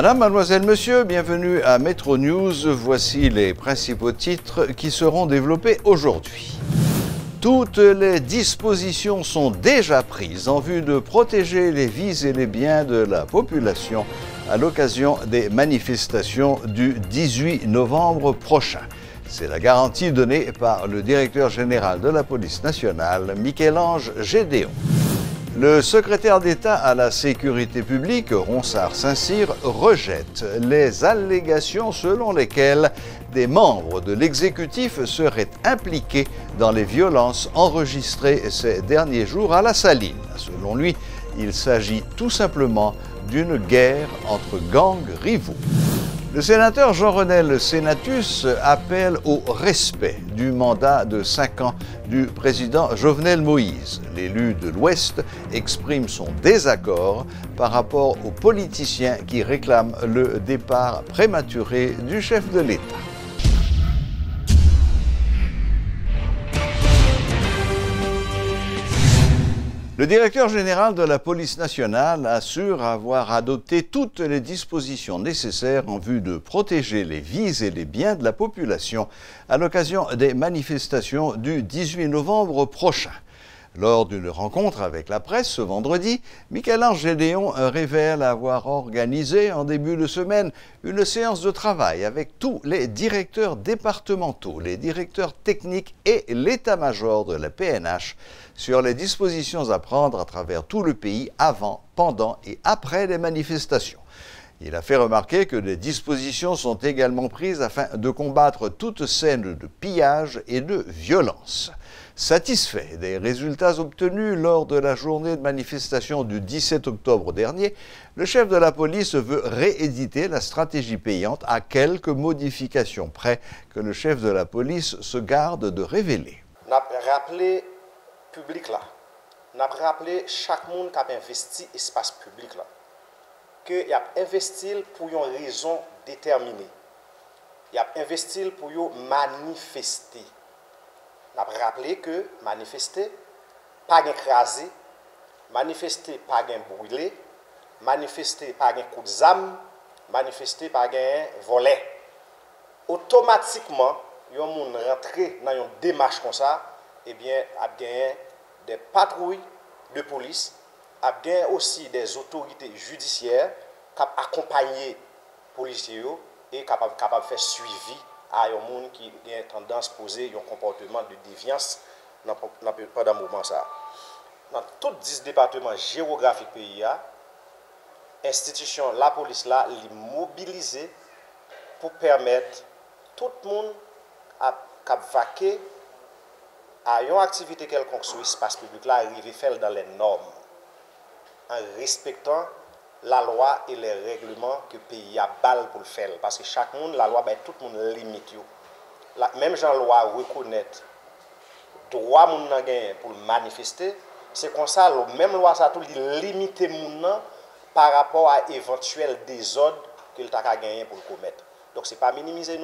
Madame, mademoiselle, monsieur, bienvenue à Metro News. Voici les principaux titres qui seront développés aujourd'hui. Toutes les dispositions sont déjà prises en vue de protéger les vies et les biens de la population à l'occasion des manifestations du 18 novembre prochain. C'est la garantie donnée par le directeur général de la police nationale, Michel-Ange Gédéon. Le secrétaire d'État à la sécurité publique, Ronsard Saint-Cyr, rejette les allégations selon lesquelles des membres de l'exécutif seraient impliqués dans les violences enregistrées ces derniers jours à la Saline. Selon lui, il s'agit tout simplement d'une guerre entre gangs rivaux. Le sénateur Jean-René Sénatus appelle au respect du mandat de 5 ans du président Jovenel Moïse. L'élu de l'Ouest exprime son désaccord par rapport aux politiciens qui réclament le départ prématuré du chef de l'État. Le directeur général de la police nationale assure avoir adopté toutes les dispositions nécessaires en vue de protéger les vies et les biens de la population à l'occasion des manifestations du 18 novembre prochain. Lors d'une rencontre avec la presse ce vendredi, Michel-Ange Gédéon révèle avoir organisé en début de semaine une séance de travail avec tous les directeurs départementaux, les directeurs techniques et l'état-major de la PNH sur les dispositions à prendre à travers tout le pays avant, pendant et après les manifestations. Il a fait remarquer que des dispositions sont également prises afin de combattre toute scène de pillage et de violence. Satisfait des résultats obtenus lors de la journée de manifestation du 17 octobre dernier, le chef de la police veut rééditer la stratégie payante à quelques modifications près que le chef de la police se garde de révéler. On a rappelé public là, on a rappelé chaque monde qui a investi espace public là, qu'il a investi pour une raison déterminée. Il a investi pour manifester. On a rappelé que manifester, pas écraser, manifester, pas brûler, manifester, pas coup de zame, manifester, pas voler. Automatiquement, yon moun rentré dans une démarche comme ça, eh bien, a gagné des patrouilles de police, a gagné aussi des autorités judiciaires qui accompagnent les policiers et capables de faire suivi à un monde qui a tendance à poser un comportement de déviance pendant ce moment. Dans tous 10 départements géographiques du pays, l'institution, la police, là, est mobilisée pour permettre tout le monde à vaquer à une activité quelconque sur l'espace public, là, arriver à faire dans les normes, en respectant la loi et les règlements que le pays a balle pour le faire. Parce que chaque monde, la loi, tout le monde limite. Même si la loi reconnaît le droit pour manifester, c'est comme ça, la même loi, ça tout limite les gens par rapport à éventuels désordres qu'il a gagné pour le commettre. Donc, ce n'est pas minimiser,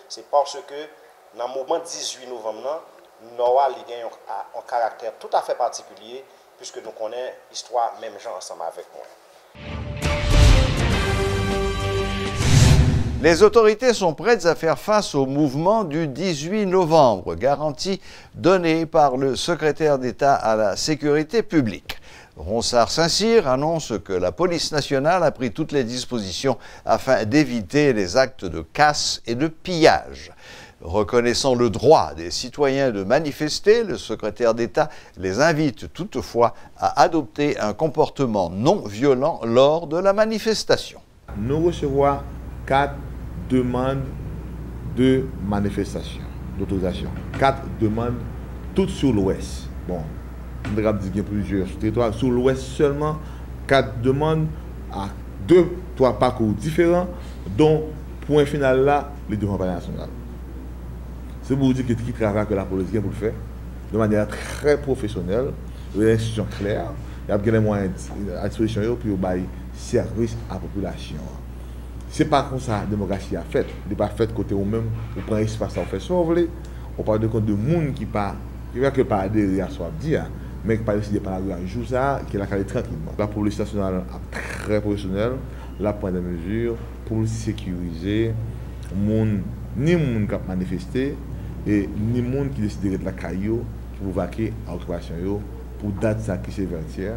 c'est parce que dans le moment 18 novembre, nous avons un caractère tout à fait particulier, puisque nous connaissons l'histoire même gens ensemble avec moi. Les autorités sont prêtes à faire face au mouvement du 18 novembre, garantie donnée par le secrétaire d'État à la sécurité publique. Ronsard Saint-Cyr annonce que la police nationale a pris toutes les dispositions afin d'éviter les actes de casse et de pillage. Reconnaissant le droit des citoyens de manifester, le secrétaire d'État les invite toutefois à adopter un comportement non violent lors de la manifestation. Nous recevons 4 demandes de manifestation, d'autorisation. 4 demandes, toutes sur l'Ouest. Bon, on va dire qu'il y a plusieurs territoires. Sur l'Ouest seulement, 4 demandes à 2-3 parcours différents, dont, point final là, les devants palais national. C'est pour vous dire qu'il travaille que la police pour le faire, de manière très professionnelle, une institution claire, il y a des moyens à disposition pour bailler service à la population. Ce n'est pas comme ça que la démocratie a fait. Elle n'est pas faite côté ou même, on prend espace à faire ce qu'on veut. On parle de compte de monde qui ne peut pas adhérer à ce qu'on dit, mais qui ne peut pas décider par la rue un jour, qui est la calée tranquillement. La police nationale est très professionnelle, la prend des mesures pour sécuriser ni moun qui a manifesté et ni moun qui décide de la caillou pour vaquer à l'occupation pour date ça qui c'est 20e.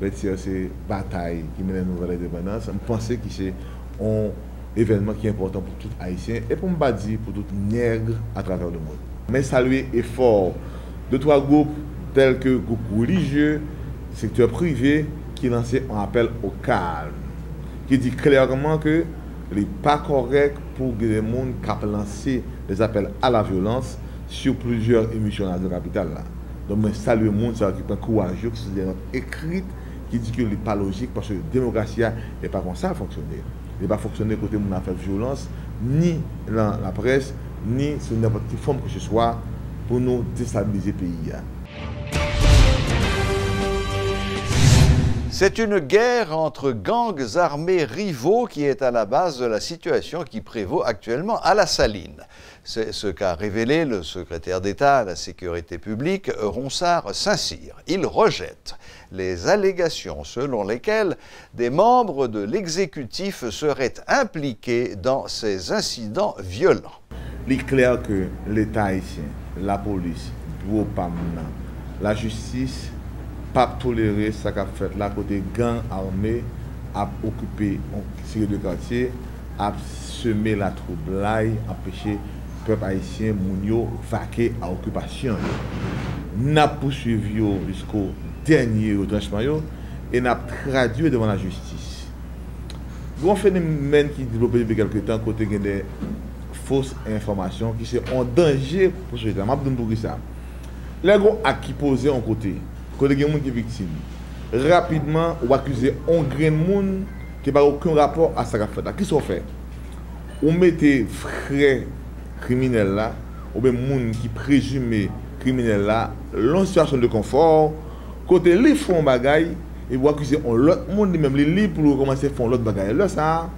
20e c'est bataille qui mène à une nouvelle indépendance. Je pense que c'est un événement qui est important pour tout Haïtien et pour me dire pour tout nègre à travers le monde. Mais saluer l'effort de trois groupes tels que groupe religieux, secteur privé qui lançait un appel au calme, qui dit clairement que il n'est pas correct pour que les gens qui lancé des appels à la violence sur plusieurs émissions dans la capitale. Donc, je salue les gens qui sont courageux, qui sont écrites, qui disent que ce n'est pas logique parce que la démocratie n'est pas comme ça à fonctionner. Il n'est pas fonctionner côté de fait violence, ni dans la presse, ni sur n'importe quelle forme que ce soit pour nous déstabiliser le pays. C'est une guerre entre gangs armés rivaux qui est à la base de la situation qui prévaut actuellement à la Saline. C'est ce qu'a révélé le secrétaire d'État à la Sécurité publique, Ronsard Saint-Cyr. Il rejette les allégations selon lesquelles des membres de l'exécutif seraient impliqués dans ces incidents violents. Il est clair que l'État haïtien, la police, la justice, pas tolérer ce qu'a fait là côté gang armé à occuper une série de quartiers, à semer la trouble, empêcher le peuple haïtien mounio vaquer à l'occupation. N'a poursuivi jusqu'au dernier retranchement et n'a traduit devant la justice. Grand phénomène qui développé depuis quelques temps côté des fausses informations qui sont en danger pour ce temps. Je vais vous dire ça. Les gros acquis posés en côté. Quand il y a des gens qui sont victimes, rapidement, on accuse un grain de monde qui n'a aucun rapport à ce qu'on fait. Qu'est-ce qu'on fait? On met des vrais criminels là, ou bien des gens qui présument criminels là, dans situation de confort, côté les font bagaille, et vous accusez l'autre monde, même les livres pour commencer à faire l'autre bagaille. Là, ça,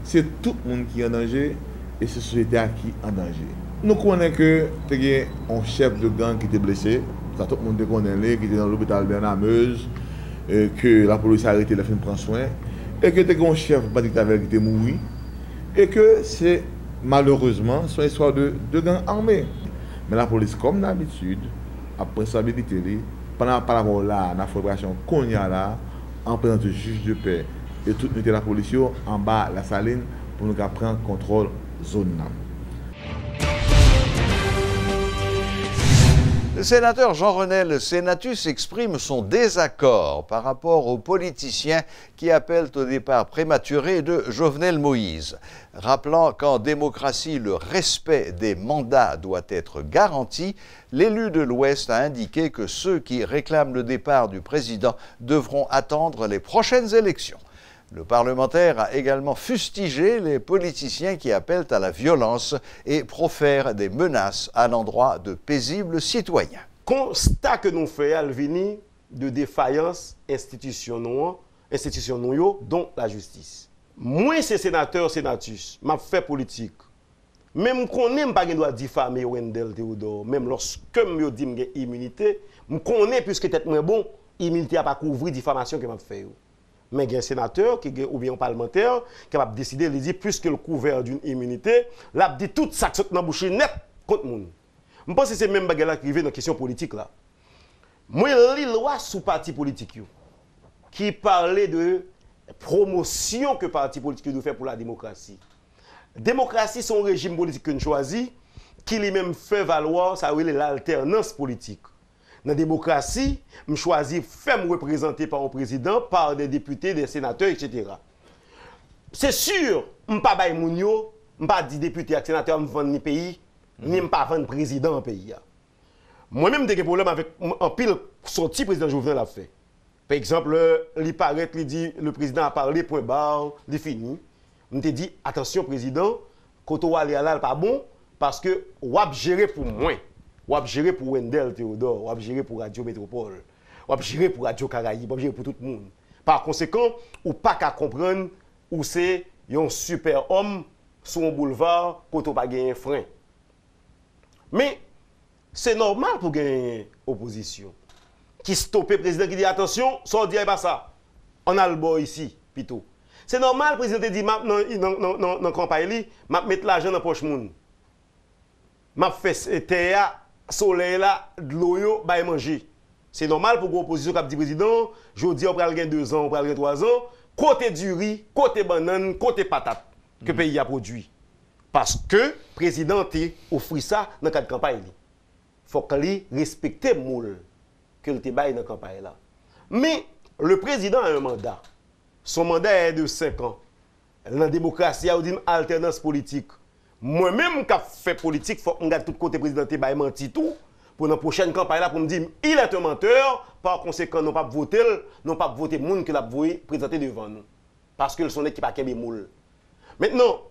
c'est tout le monde qui est en danger et c'est la société qui est en danger. Nous connaissons que il y a un chef de gang qui était blessé. Ça, tout le monde connaît, qui était dans l'hôpital Bernard-Meuse, que la police a arrêté, la fin prend soin, et que tu as un chef qui était mort, et que c'est malheureusement une histoire de gang armé. Mais la police, comme d'habitude, a responsabilité, pendant par rapport là, la fédération qu'on y a là, en présence du juge de paix et toute l'unité de la police en bas la Saline pour nous prendre contrôle zone. Le sénateur Jean-Renel Sénatus exprime son désaccord par rapport aux politiciens qui appellent au départ prématuré de Jovenel Moïse, rappelant qu'en démocratie, le respect des mandats doit être garanti. L'élu de l'Ouest a indiqué que ceux qui réclament le départ du président devront attendre les prochaines élections. Le parlementaire a également fustigé les politiciens qui appellent à la violence et profèrent des menaces à l'endroit de paisibles citoyens. Constat que nous faisons, Alvini, de défaillance institutionnelle, dont la justice. Moi, c'est sénateur, sénatus, m'a fait politique. Même qu'on n'aime pas qu'il doit diffamer Wendel Théodore, même lorsque je dis que j'ai immunité, je connais puisque peut-être moins bon, immunité n'a pas couvert diffamation que m'a fait. Mais il y a un sénateur ou bien un parlementaire qui va décider de dire, puisque le couvert d'une immunité, là, dit tout ça qui saute dans la bouche net contre le monde. Je pense que c'est même bagarre qui arrive dans la question politique là. Moi, je lis la loi sous parti politique qui parlait de promotion que le parti politique doit faire pour la démocratie. Démocratie, c'est un régime politique qu'on choisit qui lui-même fait valoir ça l'alternance politique. Dans la démocratie, je choisis de faire me représenter par un président, par des députés, des sénateurs, etc. C'est sûr, je ne vais pas dire député et sénateur, je ne vendre ni pays, ni je ne pas vendre président en pays. Moi-même, j'ai des problèmes avec un pile sorti président Jovenel a fait. Par exemple, il paraît, il dit, le président a parlé, point barre, il fini. Je te dis, attention président, quand on va aller là, pas bon, parce que on va gérer pour moi. On va gérer pour Wendel Théodore, on va gérer pour Radio Métropole, on va gérer pour Radio Caraïbe, on va gérer pour tout le monde. Par conséquent, on pas qu'à comprendre où c'est un super homme sur un boulevard quand on pas gagner un frein. Mais c'est normal pour gagner opposition. Qui stoppe le président qui dit attention, ça on dit pas ça. On a le boy ici, plutôt. C'est normal, le président te dit, dans la campagne, je vais mettre l'argent dans la poche moun. Je vais faire terre, soleil, de l'eau, je vais manger. C'est normal pour l'opposition qui dit président, je dis on va gagner 2 ans, on va gagner 3 ans, côté du riz, côté banane, côté patate que le pays a produit. Parce que le président a offert ça dans le cadre de campagne. Il faut qu'il respecte le moule que le débat dans la campagne. Mais le président a un mandat. Son mandat est de 5 ans. Dans la démocratie, il y a une alternance politique. Moi-même, qui fait politique, il faut que je regarde tout côté président a menti tout. Pour la prochaine campagne, pour me dire il est un menteur, par conséquent, nous ne pouvons pas voter le monde que l'a présenté devant nous. Parce que son équipe a qu'un moule. Maintenant,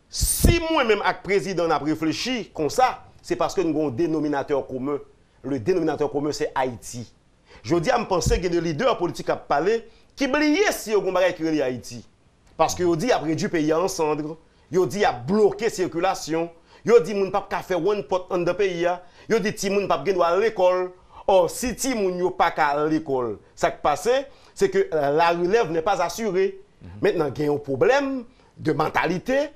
si moi-même, avec le président, a réfléchi comme ça, c'est parce que nous avons un dénominateur commun. Le dénominateur commun, c'est Haïti. Je dis à me penser que des leaders politiques ont parlé qui oublient si vous avez créé Haïti. Parce que vous dit a réduit le pays en cendres, vous dit a bloqué la circulation, vous dit que vous ne pouvez pas faire one pot dans le pays, vous dit que vous ne pouvez pas aller à l'école. Or, si vous ne pouvez pas aller à l'école, ce qui passe, c'est que la relève n'est pas assurée. Maintenant, il y a un problème de mentalité.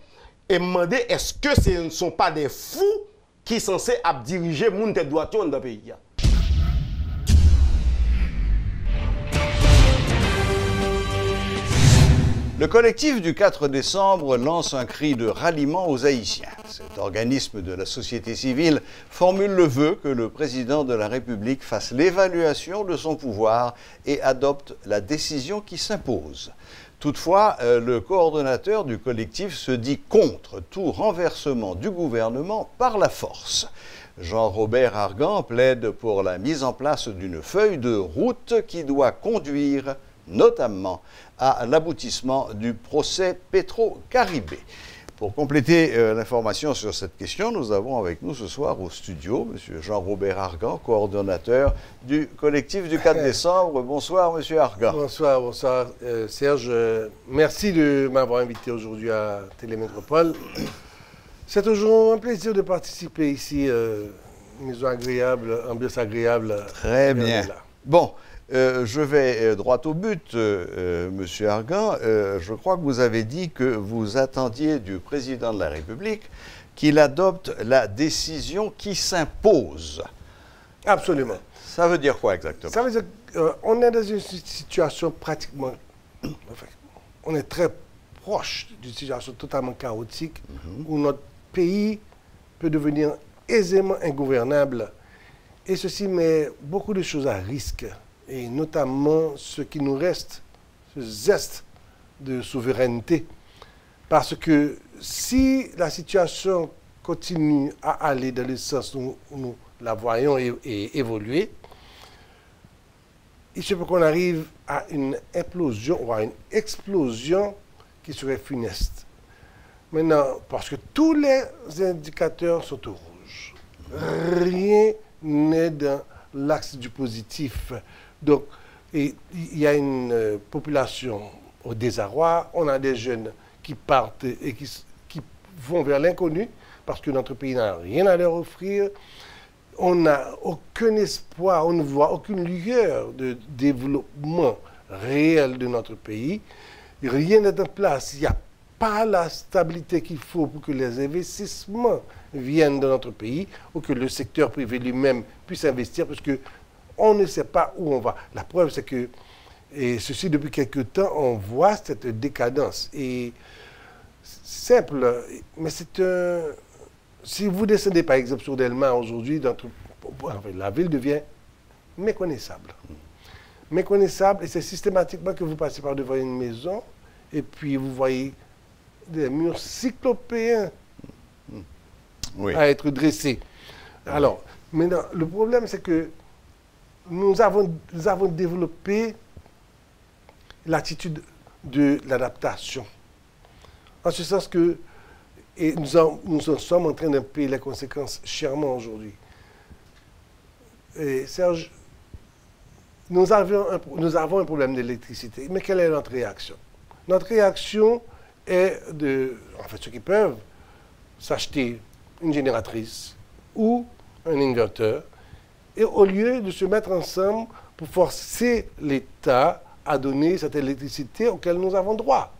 Et me demander est-ce que ce ne sont pas des fous qui sont censés diriger le monde de droite dans le pays. Le collectif du 4 décembre lance un cri de ralliement aux Haïtiens. Cet organisme de la société civile formule le vœu que le président de la République fasse l'évaluation de son pouvoir et adopte la décision qui s'impose. Toutefois, le coordonnateur du collectif se dit contre tout renversement du gouvernement par la force. Jean-Robert Argan plaide pour la mise en place d'une feuille de route qui doit conduire notamment à l'aboutissement du procès Petro-Caribé. Pour compléter l'information sur cette question, nous avons avec nous ce soir au studio M. Jean-Robert Argan, coordonnateur du collectif du 4 décembre. Bonsoir, M. Argan. Bonsoir, bonsoir. Serge, merci de m'avoir invité aujourd'hui à Télémétropole. C'est toujours un plaisir de participer ici. Maison agréable, ambiance agréable. Très bien. Bon. Je vais droit au but, M. Argan. Je crois que vous avez dit que vous attendiez du président de la République qu'il adopte la décision qui s'impose. Absolument. Ça veut dire quoi exactement? Ça veut dire qu'on est dans une situation pratiquement... Enfin, on est très proche d'une situation totalement chaotique où notre pays peut devenir aisément ingouvernable. Et ceci met beaucoup de choses à risque. Et notamment ce qui nous reste, ce zeste de souveraineté. Parce que si la situation continue à aller dans le sens où nous la voyons et évoluer, il se peut qu'on arrive à une implosion ou à une explosion qui serait funeste. Maintenant, parce que tous les indicateurs sont au rouge. Rien n'est dans l'axe du positif. Donc, il y a une population au désarroi, on a des jeunes qui partent et qui vont vers l'inconnu parce que notre pays n'a rien à leur offrir. On n'a aucun espoir, on ne voit aucune lueur de développement réel de notre pays. Rien n'est en place, il n'y a pas la stabilité qu'il faut pour que les investissements viennent dans notre pays ou que le secteur privé lui-même puisse investir parce que on ne sait pas où on va. La preuve, c'est que, et ceci depuis quelque temps, on voit cette décadence. Et simple, mais c'est un... Si vous descendez par exemple sur Delma aujourd'hui, la ville devient méconnaissable. Méconnaissable, et c'est systématiquement que vous passez par devant une maison, et puis vous voyez des murs cyclopéens à être dressés. Alors, maintenant, le problème, c'est que nous avons développé l'attitude de l'adaptation. En ce sens que et nous en sommes en train de payer les conséquences chèrement aujourd'hui. Serge, nous avons un problème d'électricité. Mais quelle est notre réaction? Notre réaction est en fait, ceux qui peuvent s'acheter une génératrice ou un inverteur, et au lieu de se mettre ensemble pour forcer l'État à donner cette électricité auquel nous avons droit.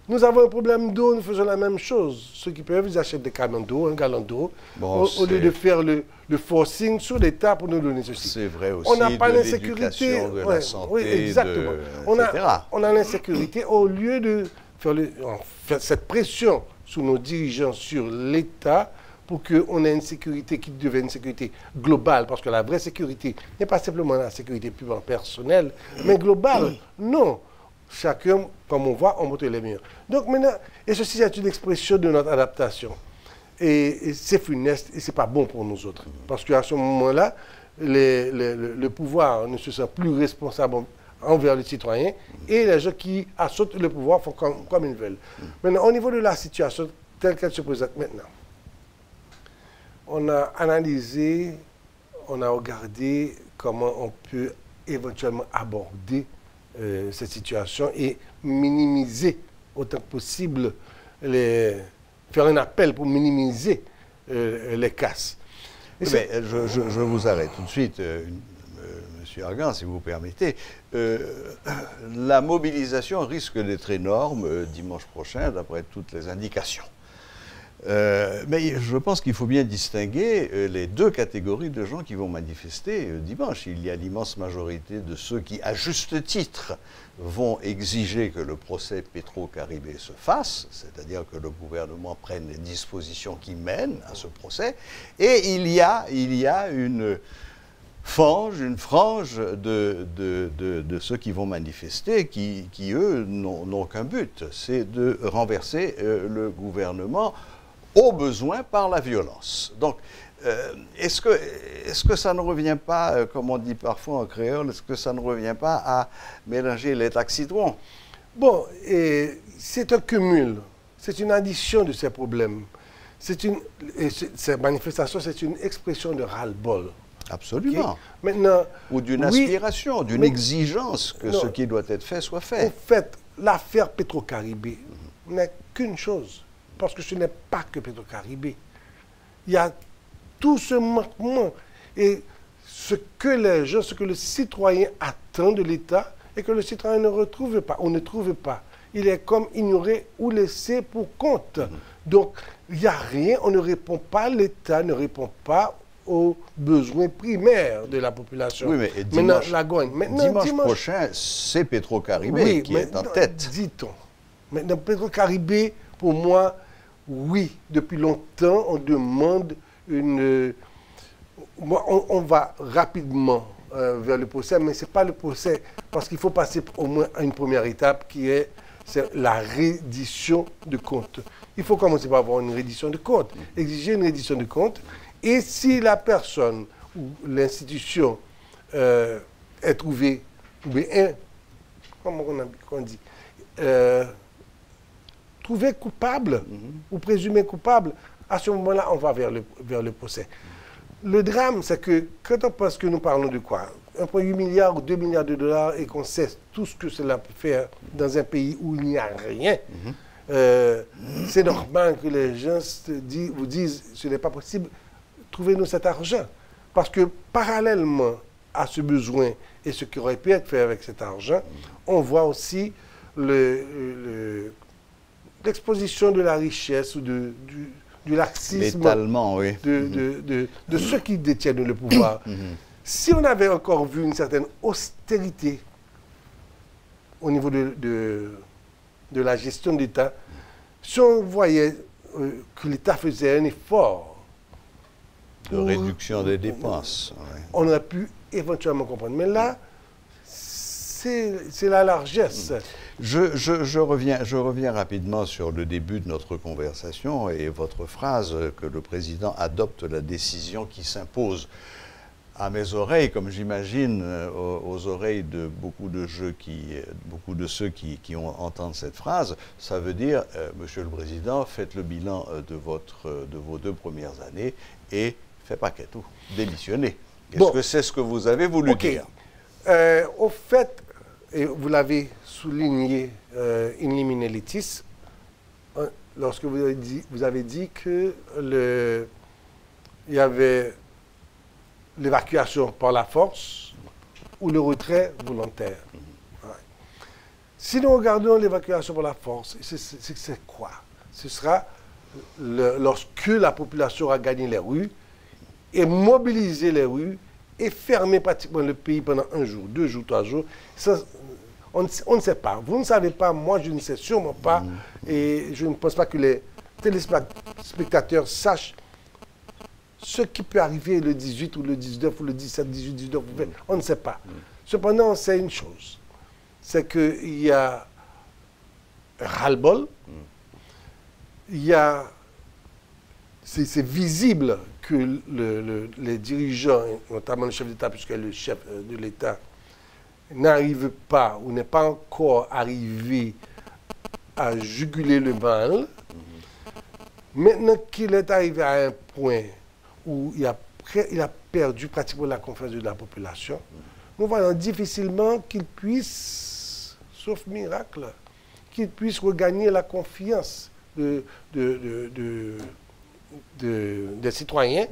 Nous avons un problème d'eau, nous faisons la même chose. Ceux qui peuvent, ils achètent des camions d'eau, un gallon d'eau, Bon, au lieu de faire le forcing sur l'État pour nous donner ceci. C'est vrai aussi On n'a pas de l'insécurité. l'éducation, de la santé, oui, exactement. etc. On a l'insécurité au lieu de faire cette pression sur nos dirigeants, sur l'État, pour qu'on ait une sécurité qui devienne une sécurité globale. Parce que la vraie sécurité n'est pas simplement la sécurité purement personnelle, mais globale. Non. Chacun, comme on voit, on montre les meilleurs. Donc maintenant, et ceci c'est une expression de notre adaptation. Et c'est funeste et ce n'est pas bon pour nous autres. Parce qu'à ce moment-là, le pouvoir ne se sent plus responsable envers les citoyens et les gens qui assaut le pouvoir font comme ils veulent. Maintenant, au niveau de la situation telle qu'elle se présente maintenant, on a analysé, on a regardé comment on peut éventuellement aborder cette situation et minimiser autant que possible, faire un appel pour minimiser les casses. Mais je vous arrête tout de suite, Monsieur Argan, si vous permettez. La mobilisation risque d'être énorme dimanche prochain, d'après toutes les indications. Mais je pense qu'il faut bien distinguer les deux catégories de gens qui vont manifester dimanche. Il y a l'immense majorité de ceux qui, à juste titre, vont exiger que le procès Petro-Caribé se fasse, c'est-à-dire que le gouvernement prenne les dispositions qui mènent à ce procès. Et il y a une frange de ceux qui vont manifester, qui eux, n'ont qu'un but, c'est de renverser le gouvernement au besoin par la violence. Donc, est-ce que ça ne revient pas, comme on dit parfois en créole, est-ce que ça ne revient pas à mélanger les taxidrons? Bon, c'est un cumul, c'est une addition de ces problèmes. Cette manifestation, c'est une expression de ras-le-bol. Absolument. Okay? Maintenant, ou d'une aspiration, d'une exigence que ce qui doit être fait soit fait. En fait, l'affaire Petro-Caribé n'est qu'une chose. Parce que ce n'est pas que Petro-Caribé. Il y a tout ce manquement. Et ce que les gens, ce que le citoyen attend de l'État, et que le citoyen ne retrouve pas, ou ne trouve pas. Il est comme ignoré ou laissé pour compte. Donc, il n'y a rien, on ne répond pas, l'État ne répond pas aux besoins primaires de la population. Oui, mais dimanche, dimanche prochain, c'est Petro-Caribé qui est en tête. Dit-on. Maintenant, Petro-Caribé, pour moi, oui, depuis longtemps, on demande une... On va rapidement vers le procès, mais ce n'est pas le procès, parce qu'il faut passer au moins à une première étape qui est la reddition de comptes. Il faut commencer par avoir une reddition de comptes, exiger une reddition de comptes, et si la personne ou l'institution est trouvée, ou bien, comment on dit, trouvé coupable ou présumé coupable, à ce moment-là, on va vers le procès. Le drame, c'est que quand on pense que nous parlons de quoi? 1,8 milliard ou 2 milliards de dollars et qu'on sait tout ce que cela peut faire dans un pays où il n'y a rien, c'est normal que les gens vous disent ce n'est pas possible, trouvez-nous cet argent. Parce que parallèlement à ce besoin et ce qui aurait pu être fait avec cet argent, on voit aussi l'exposition de la richesse ou du laxisme oui. de ceux qui détiennent le pouvoir. Si on avait encore vu une certaine austérité au niveau de la gestion de l'État, si on voyait que l'État faisait un effort de réduction des dépenses, on aurait pu éventuellement comprendre. Mais là, c'est la largesse. Je reviens rapidement sur le début de notre conversation et votre phrase que le président adopte la décision qui s'impose. À mes oreilles, comme j'imagine aux oreilles de beaucoup de ceux qui entendent cette phrase, ça veut dire, Monsieur le Président, faites le bilan de vos 2 premières années et faites paquet tout, démissionnez. Est-ce que c'est ce que vous avez voulu dire? Au fait, et vous l'avez souligné in limine litis, lorsque vous avez dit que il y avait l'évacuation par la force ou le retrait volontaire. Ouais. Si nous regardons l'évacuation par la force, c'est quoi? Ce sera lorsque la population aura gagné les rues et mobilisé les rues et fermé pratiquement le pays pendant 1 jour, 2 jours, 3 jours. Ça, on ne sait pas. Vous ne savez pas, moi je ne sais sûrement pas. Et je ne pense pas que les téléspectateurs sachent ce qui peut arriver le 18 ou le 19 ou le 17, 18, 19, on ne sait pas. Cependant, on sait une chose, c'est qu'il y a un ras-le-bol, c'est visible que les dirigeants, notamment le chef d'État, puisque le chef de l'État n'arrive pas ou n'est pas encore arrivé à juguler le mal. Maintenant qu'il est arrivé à un point où il a perdu pratiquement la confiance de la population, nous voyons difficilement qu'il puisse, sauf miracle, qu'il puisse regagner la confiance des citoyens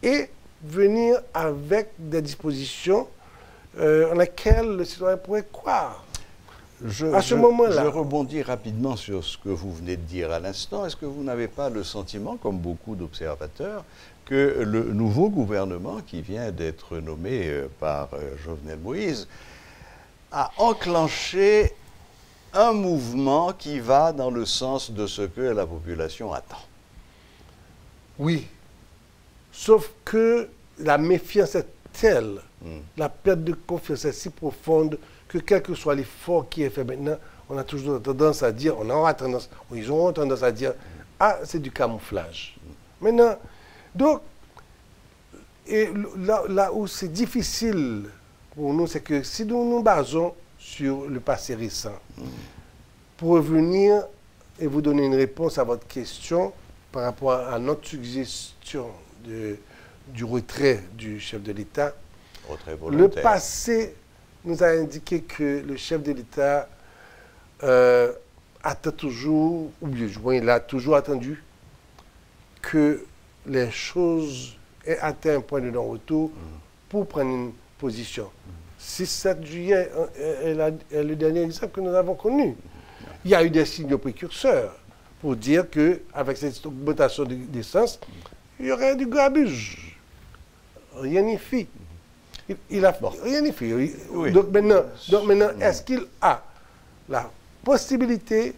et venir avec des dispositions en lesquelles le citoyen pourrait croire. À ce moment-là. Je rebondis rapidement sur ce que vous venez de dire à l'instant. Est-ce que vous n'avez pas le sentiment, comme beaucoup d'observateurs, que le nouveau gouvernement qui vient d'être nommé par Jovenel Moïse a enclenché un mouvement qui va dans le sens de ce que la population attend? Oui. Sauf que la méfiance est telle, la perte de confiance est si profonde que quel que soit l'effort qui est fait maintenant, on a toujours tendance à dire, ils auront tendance à dire, ah, c'est du camouflage. Maintenant, donc, et là où c'est difficile pour nous, c'est que si nous nous basons sur le passé récent, pour revenir et vous donner une réponse à votre question par rapport à notre suggestion du retrait du chef de l'État, le passé nous a indiqué que le chef de l'État attend toujours, ou bien il a toujours attendu que les choses aient atteint un point de non-retour pour prendre une position. 6-7 juillet est le dernier exemple que nous avons connu. Il y a eu des signaux précurseurs pour dire qu'avec cette augmentation d'essence, il y aurait du grabuge. Rien n'y fit. Il a rien n'y fit. Oui. Donc maintenant est-ce qu'il a la possibilité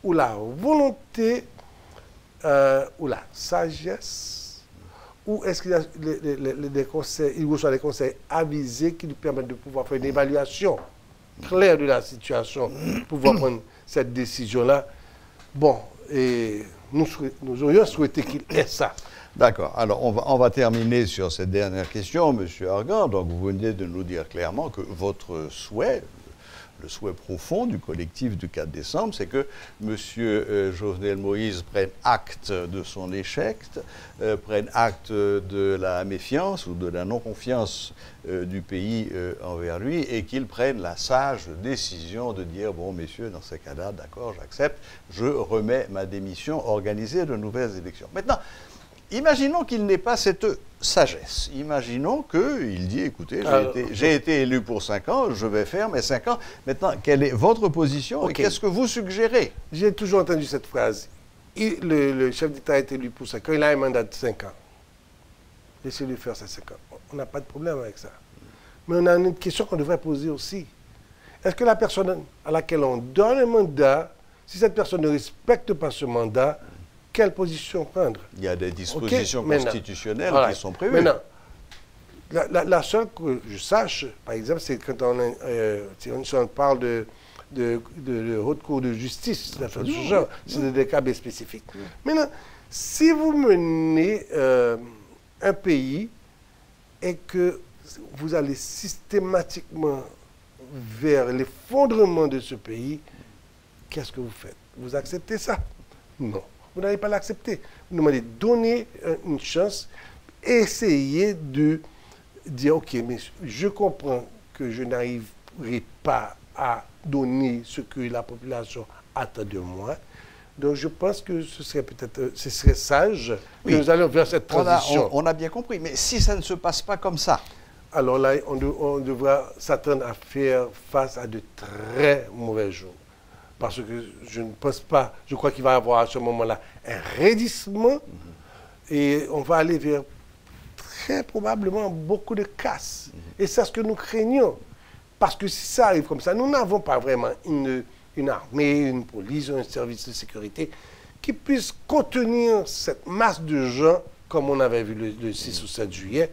ou la volonté ou la sagesse, ou est-ce qu'il a des conseils, il reçoit des conseils avisés qui lui permettent de pouvoir faire une évaluation claire de la situation, pouvoir prendre cette décision-là? Bon, et nous aurions souhaité qu'il ait ça. D'accord. Alors, on va terminer sur cette dernière question, M. Argan. Donc, vous venez de nous dire clairement que votre souhait, le souhait profond du collectif du 4 décembre, c'est que M. Jovenel Moïse prenne acte de son échec, prenne acte de la méfiance ou de la non-confiance du pays envers lui, et qu'il prenne la sage décision de dire, bon, messieurs, dans ces cas-là, d'accord, j'accepte, je remets ma démission, organiser de nouvelles élections. Maintenant, imaginons qu'il n'ait pas cette sagesse. Imaginons qu'il dit, écoutez, j'ai été élu pour 5 ans, je vais faire mes 5 ans. Maintenant, quelle est votre position et qu'est-ce que vous suggérez? J'ai toujours entendu cette phrase. Le chef d'État est élu pour 5 ans, il a un mandat de 5 ans. Laissez-lui faire ses 5 ans. On n'a pas de problème avec ça. Mais on a une question qu'on devrait poser aussi. Est-ce que la personne à laquelle on donne un mandat, si cette personne ne respecte pas ce mandat, quelle position prendre? Il y a des dispositions constitutionnelles qui sont prévues. Maintenant, la seule que je sache, par exemple, c'est quand on parle de haute cour de justice, c'est des cas bien spécifiques. Maintenant, si vous menez un pays et que vous allez systématiquement vers l'effondrement de ce pays, qu'est-ce que vous faites? Vous acceptez ça? Non. Vous n'allez pas l'accepter. Vous demandez de donner une chance, essayez de dire, OK, mais je comprends que je n'arriverai pas à donner ce que la population attend de moi. Donc je pense que ce serait sage que nous allions vers cette transition. On a bien compris, mais si ça ne se passe pas comme ça, alors là, on devra s'attendre à faire face à de très mauvais jours. Parce que je ne pense pas, je crois qu'il va y avoir à ce moment-là un raidissement et on va aller vers très probablement beaucoup de casse. Et c'est ce que nous craignons. Parce que si ça arrive comme ça, nous n'avons pas vraiment une armée, une police, un service de sécurité qui puisse contenir cette masse de gens, comme on avait vu le 6 ou 7 juillet,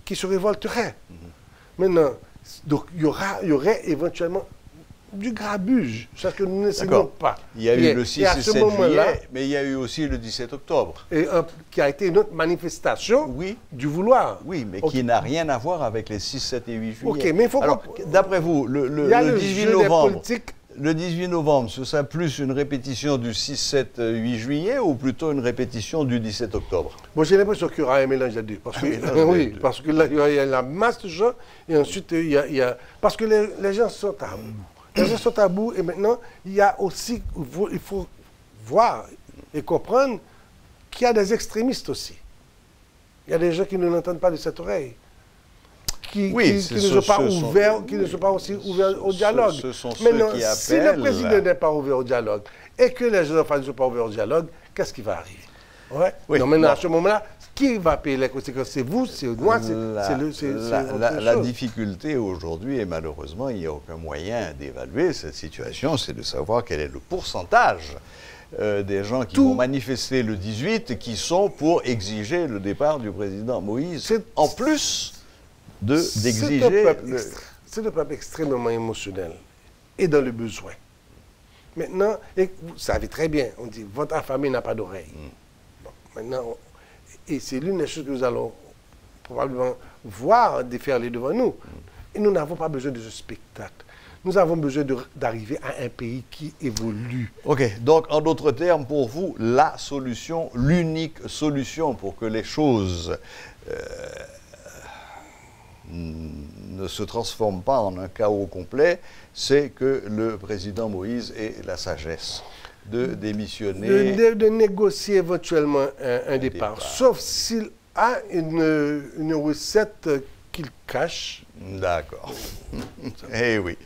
qui se révolteraient. Maintenant, donc il y aurait éventuellement du grabuge, ce que nous n'essayons pas. Il y a eu le 6 et 7 juillet, mais il y a eu aussi le 17 octobre. Qui a été une autre manifestation du vouloir. Oui, mais qui n'a rien à voir avec les 6, 7 et 8 juillet. Ok, mais il faut d'après vous, le 18 novembre... Le 18 novembre, ce sera plus une répétition du 6, 7, 8 juillet ou plutôt une répétition du 17 octobre? Bon, j'ai l'impression qu'il y aura un mélange des deux. Parce que, parce que là, il y a la masse de gens et ensuite, il y a... Parce que les gens sont à bout. Les gens sont à bout et maintenant, il y a aussi... Il faut voir et comprendre qu'il y a des extrémistes aussi. Il y a des gens qui ne l'entendent pas de cette oreille. Qui ne sont pas ouverts, qui ne sont pas aussi ouverts au dialogue. Ce sont maintenant, ceux qui appellent... si le président n'est pas ouvert au dialogue et que les gens ne sont pas ouverts au dialogue, qu'est-ce qui va arriver? Ouais. Oui, donc maintenant, à ce moment-là, qui va payer les conséquences? C'est vous, c'est moi, la difficulté aujourd'hui, et malheureusement, il n'y a aucun moyen d'évaluer cette situation, c'est de savoir quel est le pourcentage des gens qui vont manifester le 18 qui sont pour exiger le départ du président Moïse, en plus d'exiger... C'est un peuple extrêmement émotionnel et dans le besoin. Maintenant, et vous savez très bien, on dit, votre affamé n'a pas d'oreille. Bon, maintenant, et c'est l'une des choses que nous allons probablement voir déferler devant nous. Et nous n'avons pas besoin de ce spectacle. Nous avons besoin d'arriver à un pays qui évolue. OK. Donc, en d'autres termes, pour vous, la solution, l'unique solution pour que les choses ne se transforment pas en un chaos complet, c'est que le président Moïse ait la sagesse de démissionner. De négocier éventuellement un départ. Sauf s'il a une recette qu'il cache. D'accord. Eh oui.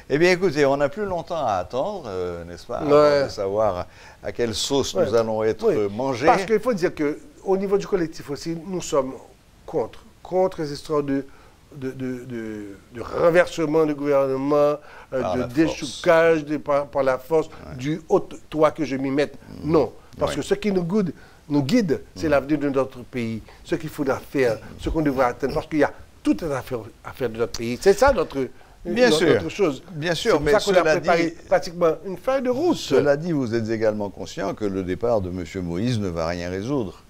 Eh bien, écoutez, on n'a plus longtemps à attendre, n'est-ce pas, avant de savoir à quelle sauce nous allons être mangés. Parce qu'il faut dire qu'au niveau du collectif aussi, nous sommes contre ces histoires de renversement du gouvernement, de déchoucage par la force, du haut toi que je m'y mette. Non, parce que ce qui nous guide, c'est l'avenir de notre pays, ce qu'il faudra faire, ce qu'on devrait atteindre, parce qu'il y a toute une affaire à faire de notre pays. C'est ça notre chose. Bien sûr, mais c'est pour ça qu'on a préparé pratiquement une feuille de route. Cela dit, vous êtes également conscient que le départ de M. Moïse ne va rien résoudre.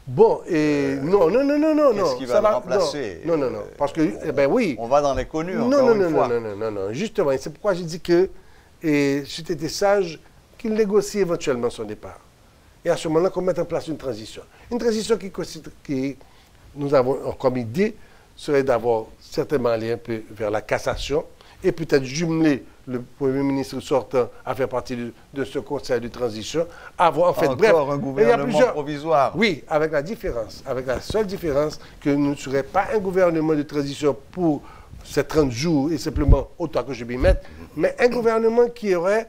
Bon, et non. Qu'est-ce qui va le remplacer? Non. Parce que, eh ben oui. On va dans l'inconnu, encore une fois. Non. Justement, c'est pourquoi j'ai dit que, et j'étais été sage, qu'il négocie éventuellement son départ. Et à ce moment-là, qu'on mette en place une transition. Une transition qui nous avons comme idée, serait d'avoir certainement aller un peu vers la cassation et peut-être jumeler le Premier ministre sortant à faire partie de ce conseil de transition, avoir en fait un gouvernement provisoire. Oui, avec la seule différence que nous ne serait pas un gouvernement de transition pour ces 30 jours et simplement autant que je m'y mette, mais un gouvernement qui aurait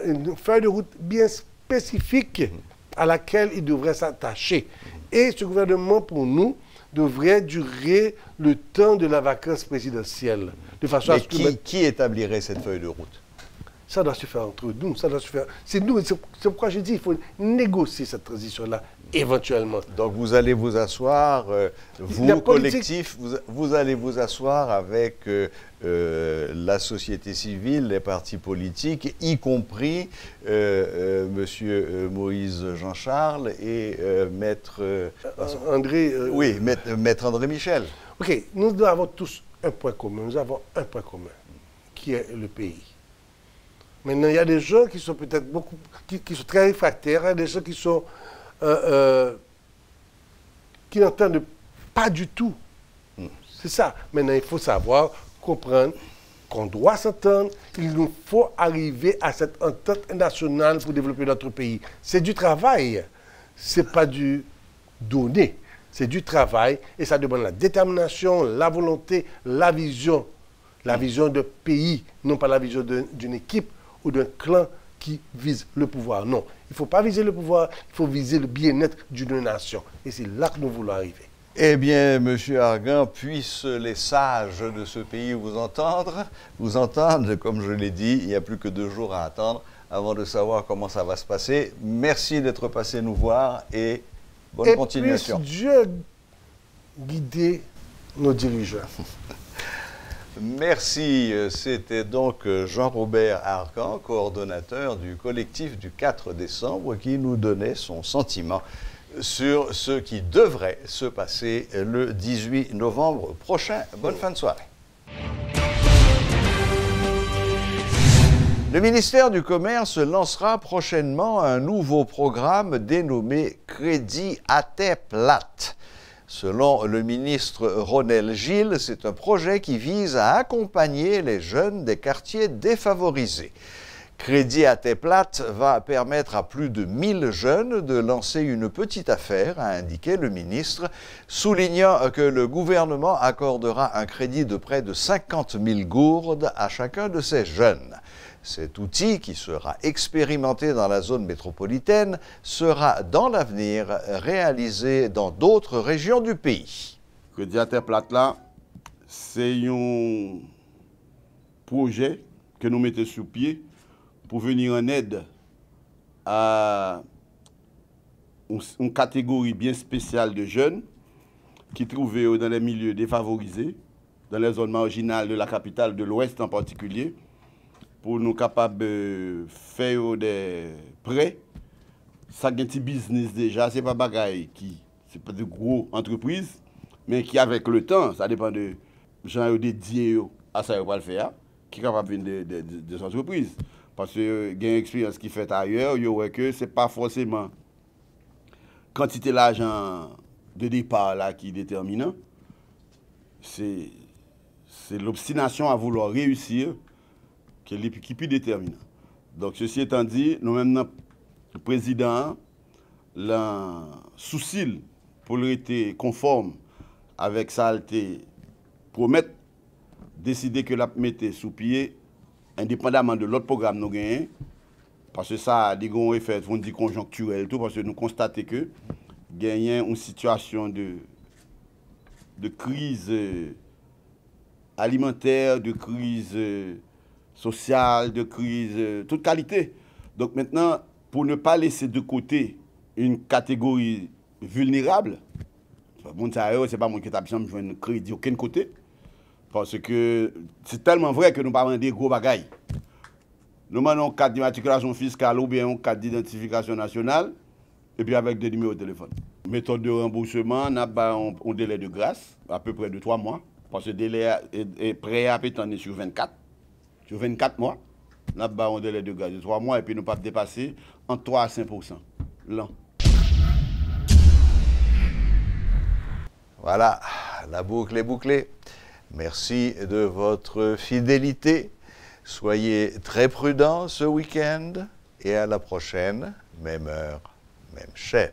une feuille de route bien spécifique à laquelle il devrait s'attacher. Et ce gouvernement, pour nous, devrait durer le temps de la vacance présidentielle. De façon à ce que qui établirait cette feuille de route? Ça doit se faire entre nous. Ça doit se faire. C'est nous. C'est pourquoi j'ai dit qu'il faut négocier cette transition-là éventuellement. Donc vous allez vous asseoir, vous, collectif, vous allez vous asseoir avec la société civile, les partis politiques, y compris Monsieur Moïse Jean-Charles et Maître André. Maître André Michel. OK, nous avons tous un point commun. Nous avons un point commun, qui est le pays. Maintenant, il y a des gens qui sont peut-être qui sont très réfractaires, il y a des gens qui sont qui n'entendent pas du tout. C'est ça. Maintenant, il faut savoir, comprendre qu'on doit s'entendre. Il nous faut arriver à cette entente nationale pour développer notre pays. C'est du travail. Ce n'est pas du donné. C'est du travail et ça demande la détermination, la volonté, la vision. La vision de pays, non pas la vision d'une équipe ou d'un clan qui vise le pouvoir. Non, il ne faut pas viser le pouvoir, il faut viser le bien-être d'une nation. Et c'est là que nous voulons arriver. Eh bien, M. Argan, puissent les sages de ce pays vous entendre, comme je l'ai dit, il n'y a plus que 2 jours à attendre avant de savoir comment ça va se passer. Merci d'être passé nous voir et bonne continuation. Puisse Dieu guider nos dirigeants. Merci. C'était donc Jean-Robert Argan, coordonnateur du collectif du 4 décembre, qui nous donnait son sentiment sur ce qui devrait se passer le 18 novembre prochain. Bonne fin de soirée. Le ministère du Commerce lancera prochainement un nouveau programme dénommé Crédit à tes plates. Selon le ministre Ronel Gilles, c'est un projet qui vise à accompagner les jeunes des quartiers défavorisés. Crédit à tes plates va permettre à plus de 1000 jeunes de lancer une petite affaire, a indiqué le ministre, soulignant que le gouvernement accordera un crédit de près de 50 000 gourdes à chacun de ces jeunes. Cet outil, qui sera expérimenté dans la zone métropolitaine, sera dans l'avenir réalisé dans d'autres régions du pays. Crédit à tes plates là, c'est un projet que nous mettons sur pied pour venir en aide à une catégorie bien spéciale de jeunes qui trouvaient dans les milieux défavorisés, dans les zones marginales de la capitale, de l'Ouest en particulier, pour nous capables de faire des prêts. Ça a un petit business déjà, ce n'est pas bagaille qui, c'est pas de gros entreprises, mais qui avec le temps, ça dépend de gens dédiés à ça, va le faire, qui est capable de des entreprises. Parce que il y a une expérience qui fait ailleurs, il y a que ce n'est pas forcément quantité d'argent de départ là qui est déterminant. C'est l'obstination à vouloir réussir qui est plus déterminant. Donc, ceci étant dit, nous-mêmes, le président, le souci pour être conforme avec ça, promettre, décider que la mettre sous pied, indépendamment de l'autre programme nous gagnons, parce que ça a des effets conjoncturels, tout, parce que nous constatons que gagnons une situation de crise alimentaire, de crise sociale, de crise, toute qualité. Donc maintenant, pour ne pas laisser de côté une catégorie vulnérable, c'est pas moi qui ai besoin de crédit aucun côté, parce que c'est tellement vrai que nous parlons des gros bagailles. Nous avons un cadre d'immatriculation fiscale ou bien un cadre d'identification nationale, et puis avec des numéros de téléphone. Méthode de remboursement, on a un délai de grâce, à peu près de 3 mois, parce que le délai est prêt à pétanner sur 24. Sur 24 mois, on a un délai de grâce de 3 mois, et puis nous ne pouvons pas dépasser entre 3 à 5% l'an. Voilà, la boucle est bouclée. Merci de votre fidélité. Soyez très prudents ce week-end et à la prochaine, même heure, même chaîne.